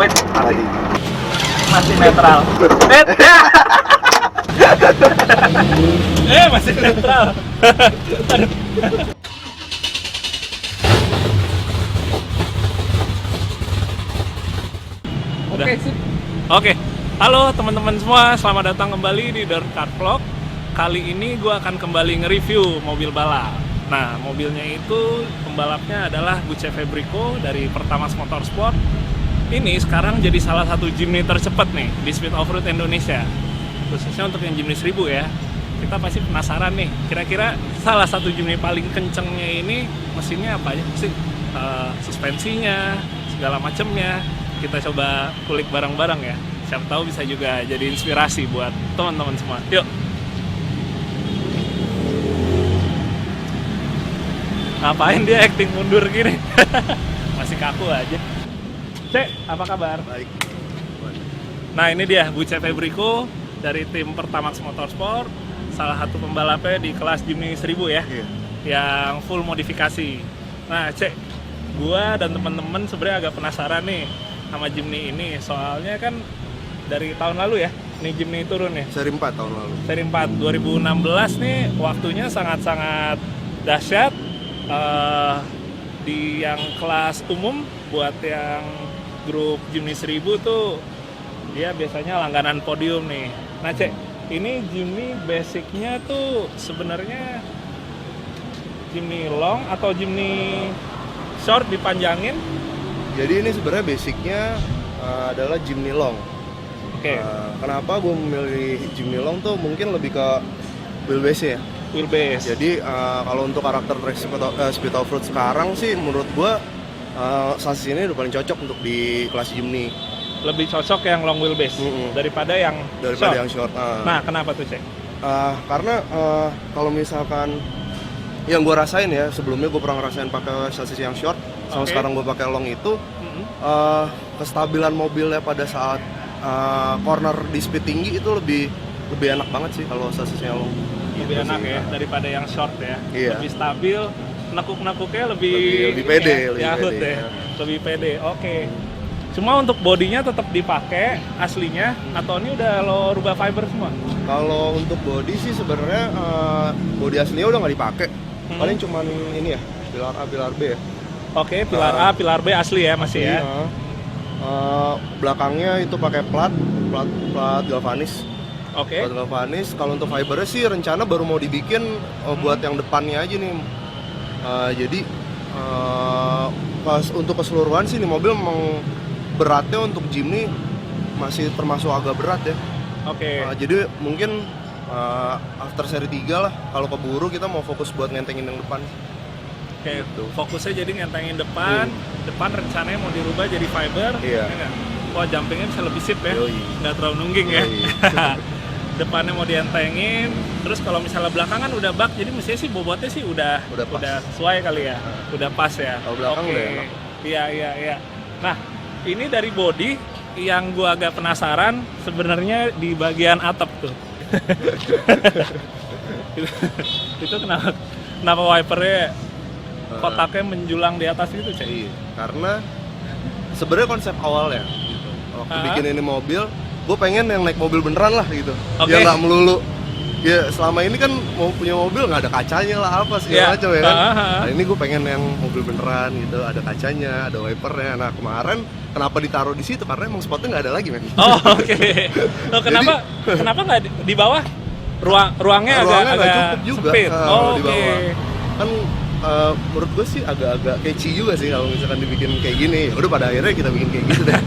Wait, Lagi. masih netral. Masih netral. Oke, sip. Oke. Halo teman-teman semua, selamat datang kembali di Dirt Car Vlog. Kali ini gue akan kembali nge-review mobil balap. Nah, mobilnya itu pembalapnya adalah Buce Fabrico dari Pertamax Motorsport. Ini sekarang jadi salah satu Jimny tercepat nih di Speed Offroad Indonesia. Khususnya untuk yang Jimny 1000 ya. Kita pasti penasaran nih, kira-kira salah satu Jimny paling kencengnya ini mesinnya apa aja sih? Suspensinya, segala macemnya. Kita coba kulik bareng-bareng ya. Siapa tahu bisa juga jadi inspirasi buat teman-teman semua. Yuk. Ngapain dia acting mundur gini? Masih kaku aja. Cek, apa kabar? Baik. Nah, ini dia Buce Fabrico dari tim Pertamax Motorsport, salah satu pembalapnya di kelas Jimny 1000 ya. Iya. Yang full modifikasi. Nah, Cek, gua dan teman-teman sebenarnya agak penasaran nih sama Jimny ini, soalnya kan dari tahun lalu ya, nih Jimny turun nih. Seri 4 tahun lalu. Seri 4 2016 nih waktunya sangat-sangat dahsyat. Di yang kelas umum buat yang grup Jimny 1000 tuh dia biasanya langganan podium nih. Nah, Cek, ini Jimny basicnya tuh sebenarnya Jimny long atau Jimny short dipanjangin? Jadi ini sebenarnya basicnya adalah Jimny long. Oke. Kenapa gue memilih Jimny long tuh mungkin lebih ke wheelbase ya. Wheelbase. Jadi kalau untuk karakter track speed offroad sekarang sih menurut gue sasis ini udah paling cocok untuk di kelas Jimny. Lebih cocok yang long wheelbase daripada yang short. Yang short. Nah, kenapa tuh, Cek? Karena kalau misalkan yang gue rasain ya, sebelumnya gue pernah ngerasain pakai sasis yang short, sama sekarang gue pakai long itu, kestabilan mobilnya pada saat corner di speed tinggi itu lebih enak banget sih kalau sasisnya long. Lebih enak ya daripada yang short ya. Iya. Lebih stabil, nekuk-nekuknya lebih pede, lebih yahut pede, ya. Lebih pede. Oke. Cuma untuk bodinya tetap dipakai aslinya atau ini udah lo rubah fiber semua? Kalau untuk body sih sebenarnya body aslinya udah nggak dipakai. Paling cuman ini ya, pilar A, pilar B ya. Oke, pilar A, pilar B asli ya masih ya. Belakangnya itu pakai plat galvanis. Oke. Plat galvanis. Kalau untuk fibernya sih rencana baru mau dibikin buat yang depannya aja nih. Jadi untuk keseluruhan sih nih mobil memang beratnya untuk Jimny masih termasuk agak berat ya. Oke. Jadi mungkin after seri 3 lah kalau keburu kita mau fokus buat ngentengin yang depan. Oke, fokusnya jadi ngentengin depan. Depan rencananya mau dirubah jadi fiber. Iya. Ya nggak? Wah, jumpingnya bisa lebih sip ya. Yoi. Nggak terlalu nungging ya. Depannya mau dientengin. Terus kalau misalnya belakangan udah bak, jadi mestinya sih bobotnya sih udah sesuai kali ya. Udah pas ya. Kalau belakang udah enak. Iya. Nah, ini dari body yang gua agak penasaran sebenarnya di bagian atap tuh. Itu kenapa wipernya kotaknya menjulang di atas gitu, Cek? Iya, karena sebenarnya konsep awalnya waktu bikin ini mobil, gue pengen yang naik mobil beneran lah gitu. Ya nggak melulu. Ya selama ini kan mau punya mobil nggak ada kacanya lah apa segala macam ya kan. Nah ini gue pengen yang mobil beneran gitu, ada kacanya, ada wipernya. Nah kemarin kenapa ditaruh di situ? Karena emang spotnya nggak ada lagi, men. Oh, oke. Kenapa nggak di bawah? Ruangnya agak cukup juga sempit. di bawah. Kan menurut gue sih agak-agak keci juga sih kalau misalkan dibikin kayak gini. Udah pada akhirnya kita bikin kayak gitu deh.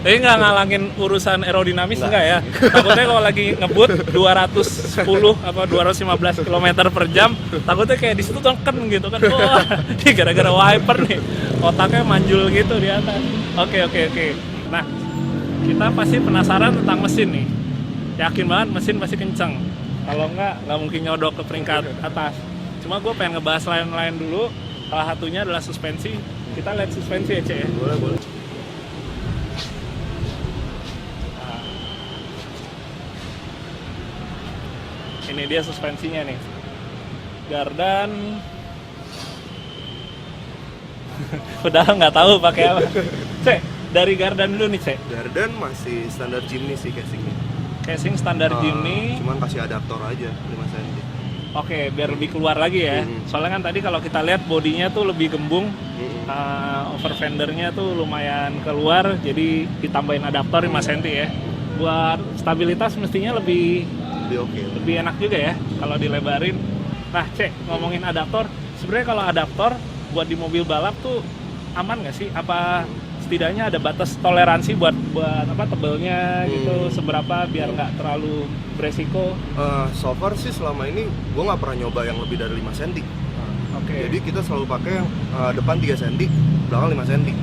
Tapi nggak ngalangin urusan aerodinamis enggak ya? Takutnya kalau lagi ngebut 210 apa 215 km per jam, takutnya kayak di situ teken gitu kan. Wah, ini gara-gara wiper nih. Otaknya manjul gitu di atas. Oke. Nah, kita pasti penasaran tentang mesin nih. Yakin banget mesin pasti kenceng. Kalau nggak mungkin nyodok ke peringkat atas. Cuma gue pengen ngebahas lain-lain dulu. Salah satunya adalah suspensi. Kita lihat suspensi ya, Cek ya? Boleh. Nah. Ini dia suspensinya nih. Gardan. Udah nggak tahu pakai apa. Cek, dari Gardan dulu nih, Cek. Garden masih standar Jimny sih casingnya. Casing standar Jimny. Cuman kasih adaptor aja 5 cm. Oke, biar lebih keluar lagi ya. Soalnya kan tadi kalau kita lihat bodinya tuh lebih gembung, over fendernya tuh lumayan keluar, jadi ditambahin adaptor 5 cm ya. Buat stabilitas mestinya lebih Oke. lebih enak juga ya kalau dilebarin. Nah, Cek, ngomongin adaptor, sebenarnya kalau adaptor buat di mobil balap tuh aman nggak sih? Apa setidaknya ada batas toleransi buat apa tebelnya gitu, seberapa biar nggak terlalu beresiko? So far sih selama ini gue nggak pernah nyoba yang lebih dari 5 cm. Oke. Jadi kita selalu pakai yang depan 3 cm, belakang 5 cm.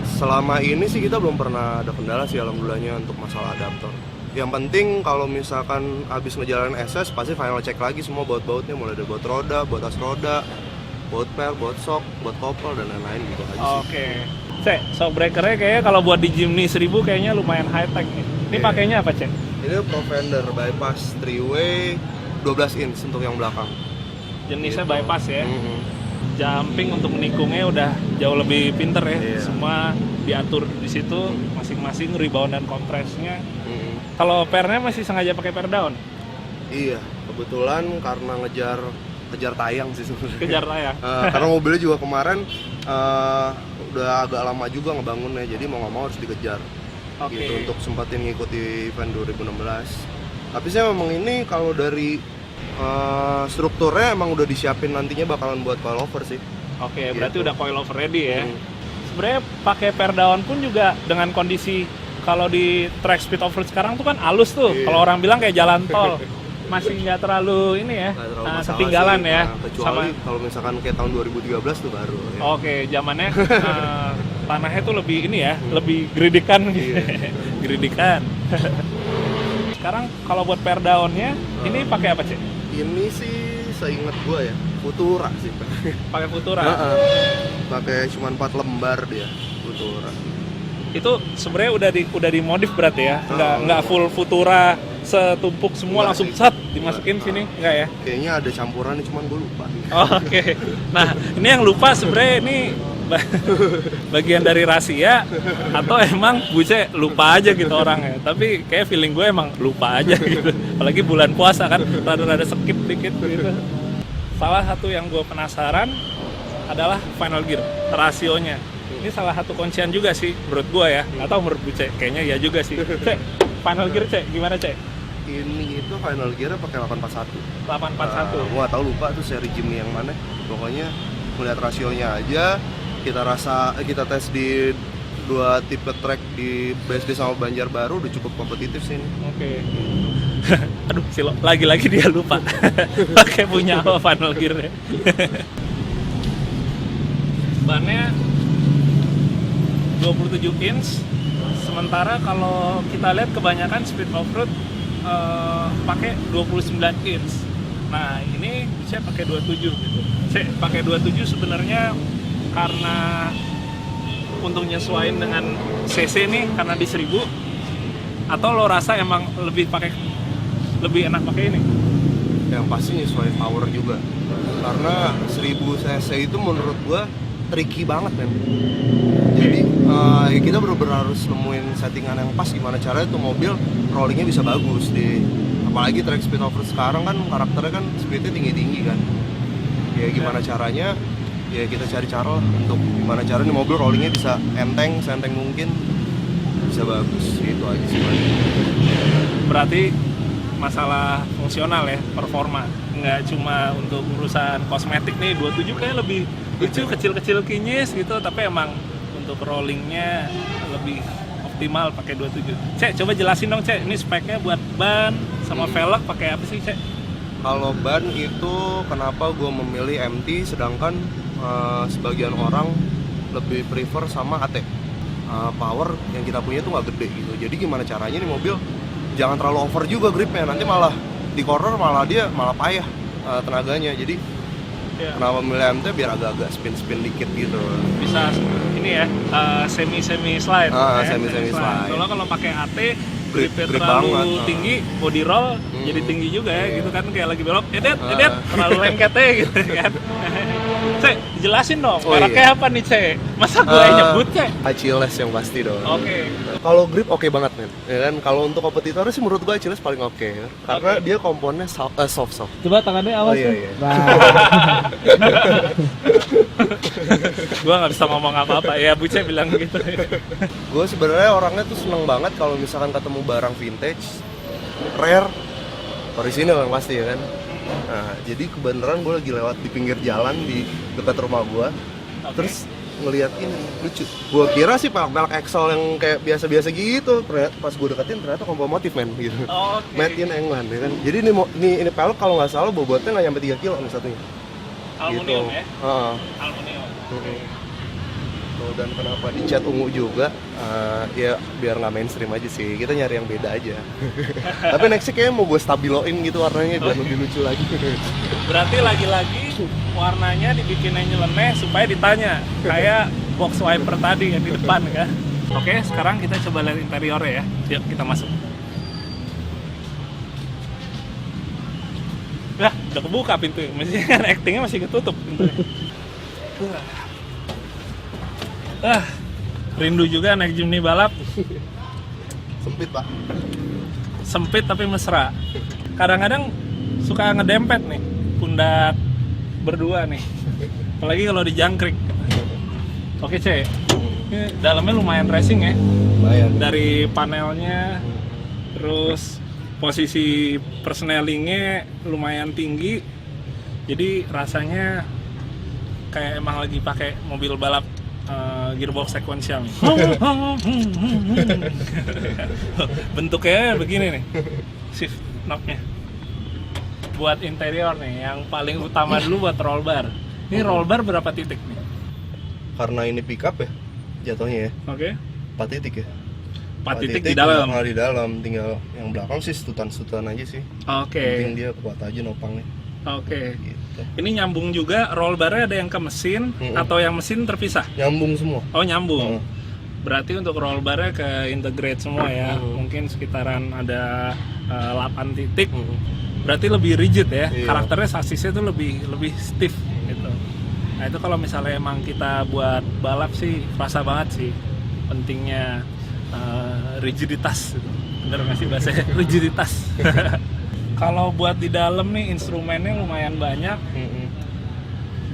Selama ini sih kita belum pernah ada kendala sih alhamdulillahnya untuk masalah adaptor. Yang penting kalau misalkan habis ngejalanin SS pasti final check lagi semua baut-bautnya, mulai dari baut roda, baut as roda, baut per, baut shock, baut kopel dan lain-lain gitu aja sih. Oke. Cek, shock breakernya kayaknya kalau buat di Jimny 1000 kayaknya lumayan high tech nih. Ini pakainya apa, Cek? Ini Profender bypass 3-way 12 inch untuk yang belakang. Jenisnya Gitu. bypass ya. Jumping untuk menikungnya udah jauh lebih pinter ya. Iya. Semua diatur di situ masing-masing rebound dan kompresnya. Kalau pernya masih sengaja pakai per down? Iya, kebetulan karena ngejar tayang sih sebenarnya. Kejar layar. Karena mobilnya juga kemarin udah agak lama juga ngebangunnya, jadi mau nggak mau harus dikejar. Oke. Gitu untuk sempatin ngikuti event 2016. Tapi saya memang ini kalau dari strukturnya emang udah disiapin nantinya bakalan buat coilover sih. Oke, Gitu. berarti udah coilover ready ya. Sebenarnya pakai per down pun juga dengan kondisi kalau di track speed off-road sekarang tuh kan halus tuh. Iya. Kalau orang bilang kayak jalan tol. Masih nggak terlalu ini ya, Nggak terlalu masalah ketinggalan sih. ya. Kecuali kalau misalkan kayak tahun 2013 tuh baru ya. Oke, zamannya tanahnya tuh lebih ini ya, lebih geridikan gitu. Iya. Geridikan. Sekarang kalau buat per down-nya ini pakai apa, Cek? Ini sih seingat gua ya, Futura sih. Pakai Futura. Pakai cuma 4 lembar dia, Futura. Itu sebenarnya udah dimodif berarti ya. Nggak full Futura setumpuk semua Enggak langsung sih. set dimasukin sini, enggak ya? Kayaknya ada campuran cuman gue lupa. Oke. Nah, ini yang lupa sebenarnya ini bagian dari rahasia atau emang Buce lupa aja gitu orangnya. Tapi kayak feeling gue emang lupa aja gitu. Apalagi bulan puasa kan rada-rada skip dikit gitu. Salah satu yang gue penasaran adalah final gear, rasionya. Ini salah satu kuncian juga sih menurut gue ya. Atau menurut Buce, kayaknya ya juga sih. Cek, final gear Cek, gimana Cek? Ini itu final gear pakai 841. 841. Gua nggak tahu lupa tuh seri Jimny yang mana. Pokoknya melihat rasionya aja, kita tes di 2 tipe track di BSD sama Banjarbaru udah cukup kompetitif sih ini. Oke. Aduh, Silo, lagi-lagi dia lupa. Pakai punya apa final gear-nya. Bannya 27 inch. Sementara kalau kita lihat kebanyakan speed off-road pakai 29 inch. Nah, ini saya pakai 27 gitu. Saya pakai 27 sebenarnya karena untuk nyesuaiin dengan CC nih karena di 1000, atau lo rasa emang lebih enak pakai ini? Yang pasti nyesuaiin power juga. Karena 1000 cc itu menurut gua tricky banget men. Jadi ya kita benar-benar harus nemuin settingan yang pas gimana caranya tuh mobil rollingnya bisa bagus di, apalagi track speed off-road sekarang kan karakternya kan speednya tinggi-tinggi kan. Ya gimana caranya, ya kita cari cara lah untuk gimana caranya mobil rollingnya bisa seenteng mungkin, bisa bagus, itu aja sih. Berarti masalah fungsional ya, performa, nggak cuma untuk urusan kosmetik nih. 27 kayak lebih lucu, kecil-kecil kinyis gitu, tapi emang untuk rollingnya lebih optimal pakai 27. Cek, coba jelasin dong Cek, ini speknya buat ban sama velg pakai apa sih Cek? Kalau ban itu kenapa gue memilih MT sedangkan sebagian orang lebih prefer sama AT. Power yang kita punya tuh nggak gede gitu, jadi gimana caranya nih mobil jangan terlalu over juga gripnya, nanti malah di corner malah payah tenaganya. Jadi kenapa memilih MT biar agak-agak spin dikit gitu. Bisa ini ya, semi slide. Semi slide. Kalau pakai AT Grip terlalu banget. tinggi, body roll jadi tinggi juga ya gitu kan, kayak lagi belok edet terlalu lengket ya gitu kan. Cek, jelasin dong, Oh, mereknya iya. apa nih, Cek? Masa gue yang nyebut, Cek? Achilles yang pasti dong. Oke. Kalau grip oke banget men, ya kan. Kalau untuk kompetitornya sih menurut gua Achilles paling oke, karena Oke. dia komponnya soft. Coba tangannya awas Oh, iya, tuh. iya. Nah, Gue nggak bisa ngomong apa-apa, ya Buce bilang gitu. Gue sebenarnya orangnya tuh seneng banget kalau misalkan ketemu barang vintage, rare, orisinil yang pasti ya kan. Nah, jadi kebenaran gue lagi lewat di pinggir jalan di dekat rumah gue, terus ngeliat ini lucu. Gue kira sih pelek Excel yang kayak biasa-biasa gitu, pas gue deketin ternyata kompo motif men gitu. Oke. Made in England ya kan. Jadi ini pelek kalau nggak salah bobotnya nggak nyampe 3 kilo nih satunya. Aluminium ya? Heeh. Aluminium. Tuh, dan kenapa dicat ungu juga? Ya biar nggak mainstream aja sih. Kita nyari yang beda aja. Tapi nextnya kayaknya mau gue stabiloin gitu warnanya biar lebih lucu lagi. Berarti lagi-lagi warnanya dibikinnya nyeleneh supaya ditanya. Kayak box wiper tadi yang di depan kan. Oke, sekarang kita coba lihat interiornya ya. Yuk, kita masuk. Lah, udah kebuka pintu. Mestinya kan actingnya masih ketutup pintunya. Rindu juga naik Jimny balap. Sempit pak. Sempit tapi mesra. Kadang-kadang suka ngedempet nih pundak berdua nih. Apalagi kalau di jangkrik. Oke, Cek. Ini dalamnya lumayan racing ya. Lumayan. Dari panelnya, terus posisi persnelingnya lumayan tinggi. Jadi rasanya kayak emang lagi pakai mobil balap gearbox sequential nih. Bentuknya begini nih, shift knob-nya. Buat interior nih, yang paling utama dulu buat roll bar. Ini roll bar berapa titik nih? Karena ini pickup ya, jatuhnya ya. Oke. 4 titik ya. 4 titik di dalam. Di dalam, tinggal yang belakang sih stutan-stutan aja sih. Oke. Penting dia kuat aja nopangnya. Oke. Gitu. Ini nyambung juga, roll barnya ada yang ke mesin atau yang mesin terpisah? Nyambung semua. Oh, nyambung. Berarti untuk roll barnya ke integrate semua ya. Mungkin sekitaran ada 8 titik. Berarti lebih rigid ya. Iya. Karakternya sasisnya tuh lebih stiff gitu. Nah, itu kalau misalnya emang kita buat balap sih rasa banget sih pentingnya rigiditas gitu. Bener nggak sih bahasanya? Rigiditas. Kalau buat di dalam nih instrumennya lumayan banyak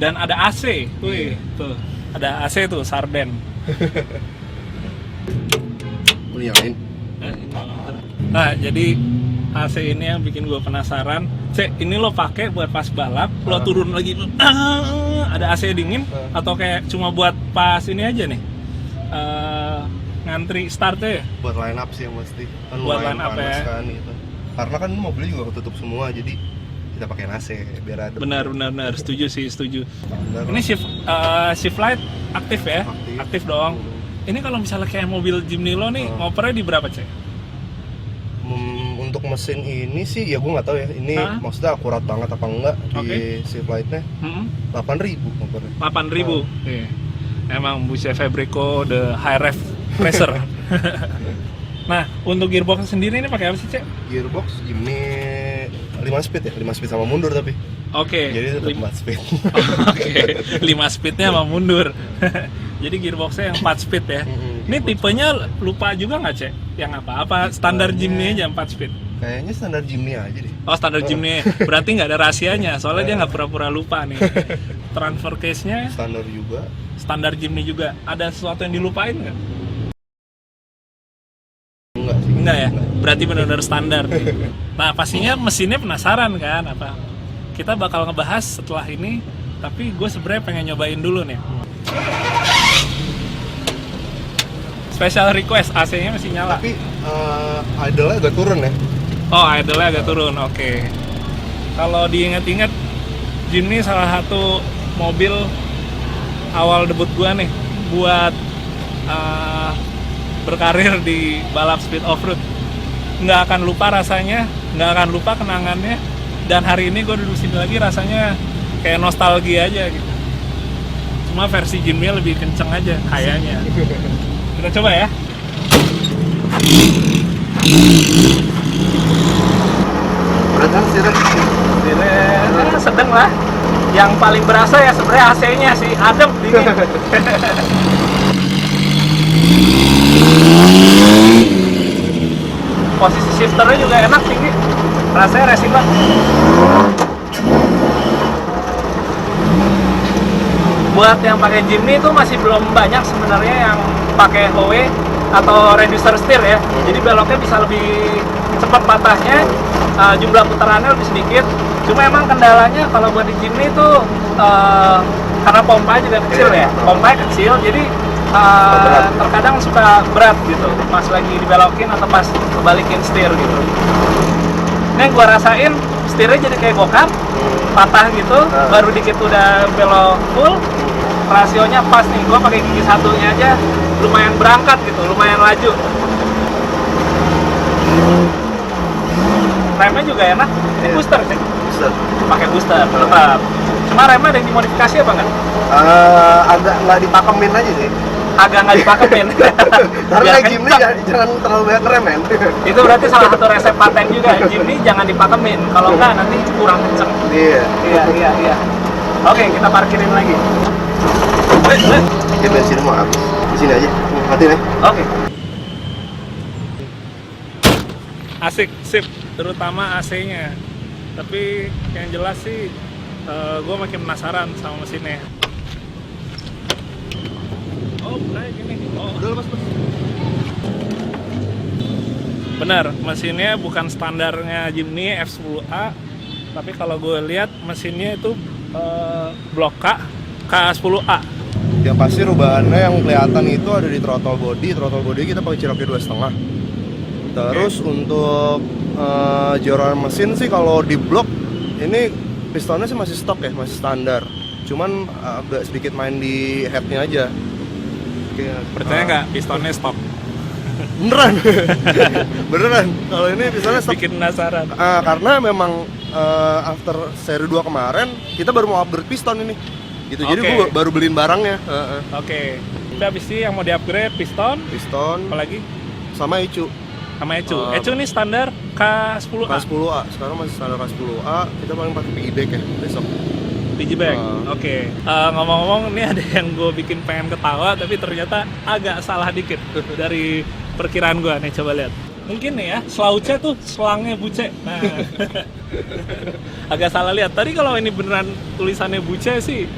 dan ada AC, wih tuh ada AC tuh Sarden. Nyalain. Nah jadi AC ini yang bikin gue penasaran. Cek, ini lo pakai buat pas balap, lo turun lagi, ada AC dingin atau kayak cuma buat pas ini aja nih? Ngantri startnya ya? Buat line up sih yang pasti. Kan Buat lumayan line up panas ya. kan gitu. Karena kan mobilnya juga ketutup semua, jadi kita pakai AC biar ada. Benar, setuju sih, setuju. Standar. Ini shift light aktif ya? Aktif. Dong. Ini kalau misalnya kayak mobil Jimny lo nih, ngopernya di berapa, Cek? Untuk mesin ini sih ya gue nggak tahu ya. Ini maksudnya akurat banget apa enggak di shift lightnya. 8.000 motornya. 8.000. Iya. Emang Buce Fabrico the high rev racer. Nah, untuk gearbox sendiri ini pakai apa sih, Cek? Gearbox Jimny 5 speed ya, 5 speed sama mundur tapi. Oke. Jadi tetap 4 speed. Oke. 5 speednya sama mundur. Jadi gearboxnya yang 4 speed ya. Ini tipenya lupa juga nggak, Cek? Yang apa standar Jimny aja 4 speed? Kayaknya standar Jimny aja deh. Oh, standar Jimny. Berarti nggak ada rahasianya. Soalnya dia nggak pura-pura lupa nih. Transfer case-nya Standar juga. standar Jimny juga. Ada sesuatu yang dilupain nggak? Enggak sih. Enggak ya? Berarti benar-benar standar nih. Nah, pastinya mesinnya penasaran kan apa? Kita bakal ngebahas setelah ini, tapi gue sebenarnya pengen nyobain dulu nih. Special request, AC-nya masih nyala. Tapi idle-nya agak turun ya. Oh, idle-nya agak turun, oke. Kalau diingat-ingat, Jimny salah satu mobil awal debut gua nih buat berkarir di balap speed off-road. Nggak akan lupa rasanya, nggak akan lupa kenangannya. Dan hari ini gue duduk sini lagi rasanya kayak nostalgia aja gitu. Cuma versi Jimny lebih kenceng aja kayaknya. Kita coba ya. Berat kan sih? Sedang lah. Yang paling berasa ya sebenarnya AC-nya sih, adem dingin. Posisi shifternya juga enak, tinggi. Rasanya racing banget. Buat yang pakai Jimny itu masih belum banyak sebenarnya yang pakai HOE atau reducer steer ya. Jadi beloknya bisa lebih cepat patahnya, jumlah putarannya lebih sedikit. Cuma emang kendalanya kalau buat di Jimny itu karena pompa juga kecil ya, pompanya kecil, jadi terkadang suka berat gitu pas lagi dibelokin atau pas kebalikin setir gitu. Ini yang gua rasain setirnya jadi kayak go-kart, patah gitu, baru dikit udah belok full, rasionya pas nih. Gua pakai gigi satunya aja lumayan berangkat gitu, lumayan laju. Remnya juga enak, ini booster sih. Pakai booster tetap. Cuma remnya ada yang dimodifikasi apa nggak? Agak nggak dipakemin aja sih. Agak nggak dipakemin. Karena Jimny jangan terlalu banyak rem, men. Itu berarti salah satu resep paten juga. Jimny jangan dipakemin. Kalau nggak nanti kurang kenceng. Iya. Oke, kita parkirin lagi. Ya bensin mau habis. Di sini aja. Matiin ya. Oke. Asik, sip. Terutama AC-nya. Tapi yang jelas sih, gue makin penasaran sama mesinnya. Oh, kayak gini. Oh, Udah lepas, Mas. Benar, mesinnya bukan standarnya Jimny F10A, tapi kalau gue lihat mesinnya itu blok K10A. Yang pasti rubahannya yang kelihatan itu ada di throttle body. Throttle body kita pakai Cherokee 2,5. Terus untuk joran mesin sih kalau di blok ini pistonnya sih masih stok ya, masih standar. Cuman agak sedikit main di headnya aja. Percaya nggak pistonnya stok? Beneran. Beneran. Kalau ini pistonnya stok. Bikin penasaran. Karena memang after seri 2 kemarin kita baru mau upgrade piston ini. Gitu. Jadi gue baru beliin barangnya. Oke. Kita habis ini yang mau di-upgrade piston, apalagi sama ECU. sama ECU. ECU ini standar K10A. K10A. Sekarang masih standar K10A. Kita paling pakai piggyback ya besok. Piggyback. Oke. Ngomong-ngomong, ini ada yang gue bikin pengen ketawa, tapi ternyata agak salah dikit dari perkiraan gue. Nih coba lihat. Mungkin nih ya, selauce tuh selangnya buce. Nah, agak salah lihat. Tadi kalau ini beneran tulisannya buce sih,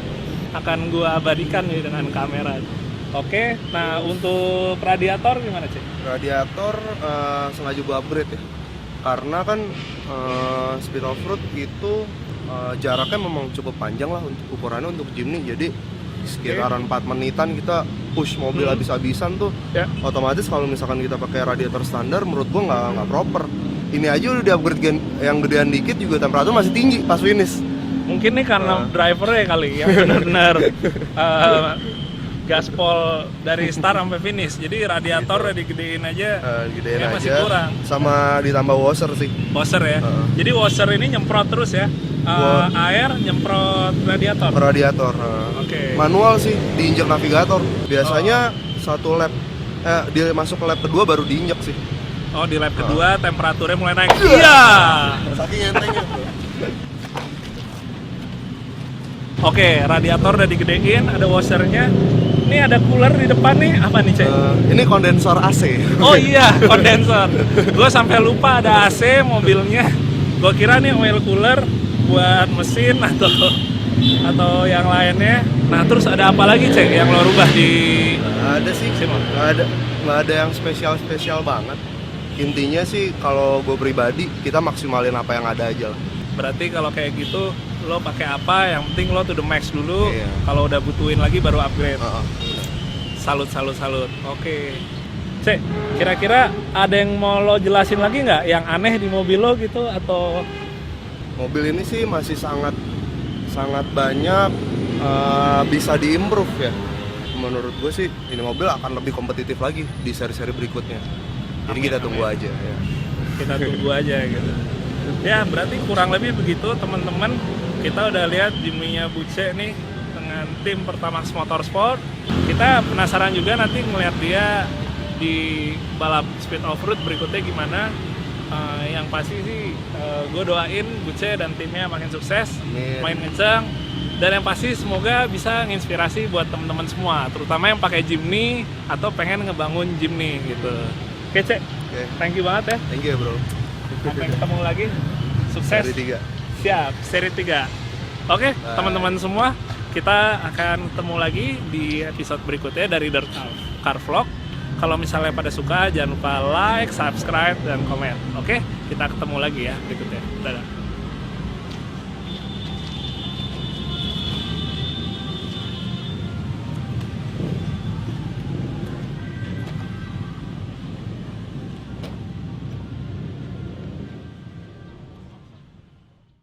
akan gue abadikan nih dengan kamera. Oke, nah untuk radiator gimana cek? Radiator sengaja gue upgrade ya. Karena kan speed off road itu jaraknya memang cukup panjang lah untuk ukurannya untuk Jimny. Jadi sekitaran 4 menitan kita push mobil habis-habisan tuh. Otomatis kalau misalkan kita pakai radiator standar menurut gue nggak proper. Ini aja udah di-upgrade yang gedean dikit juga temperatur masih tinggi pas finish. Mungkin nih karena drivernya kali yang benar-benar gaspol dari start sampai finish. Jadi radiator udah digedein aja. Digedein aja. Masih kurang. Sama ditambah washer sih. Washer ya. Jadi washer ini nyemprot terus ya. Air nyemprot radiator. Radiator. Oke. Manual sih, diinjek navigator. Biasanya satu lap dia masuk ke lap kedua baru diinjek sih. Oh, di lap kedua temperaturnya mulai naik. Iya. Saking entengnya. Oke, radiator udah digedein, ada washernya. Ini ada cooler di depan nih, apa nih cek? Ini kondensor AC. Oh iya, kondensor. Gue sampai lupa ada AC mobilnya. Gue kira nih oil cooler buat mesin atau yang lainnya. Nah terus ada apa lagi cek yang lo rubah di? Ada sih, nggak ada yang spesial banget. Intinya sih kalau gue pribadi kita maksimalin apa yang ada aja lah. Berarti kalau kayak gitu lo pakai apa? Yang penting lo to the max dulu. Iya. Kalau udah butuhin lagi baru upgrade. Salut. Oke. Cek, kira-kira ada yang mau lo jelasin lagi nggak? Yang aneh di mobil lo gitu atau? Mobil ini sih masih sangat banyak bisa diimprove ya. Menurut gue sih ini mobil akan lebih kompetitif lagi di seri-seri berikutnya. Jadi kita tunggu aja ya. Kita tunggu aja gitu. Ya berarti kurang lebih begitu teman-teman. Kita udah lihat Jimny-nya Buce nih dengan tim Pertamax Motorsport. Kita penasaran juga nanti ngeliat dia di balap speed off road berikutnya gimana. Yang pasti sih gue doain Buce dan timnya makin sukses, main kencang, Dan yang pasti semoga bisa nginspirasi buat teman-teman semua, terutama yang pakai Jimny atau pengen ngebangun Jimny gitu. Oke, Cek. Oke. Thank you banget ya. Thank you bro. Sampai ketemu lagi. Sukses. Seri 3. Siap, seri 3. Oke, teman-teman semua, kita akan ketemu lagi di episode berikutnya dari Dirt Car Vlog. Kalau misalnya pada suka, jangan lupa like, subscribe, dan komen. Oke, kita ketemu lagi ya berikutnya. Dadah.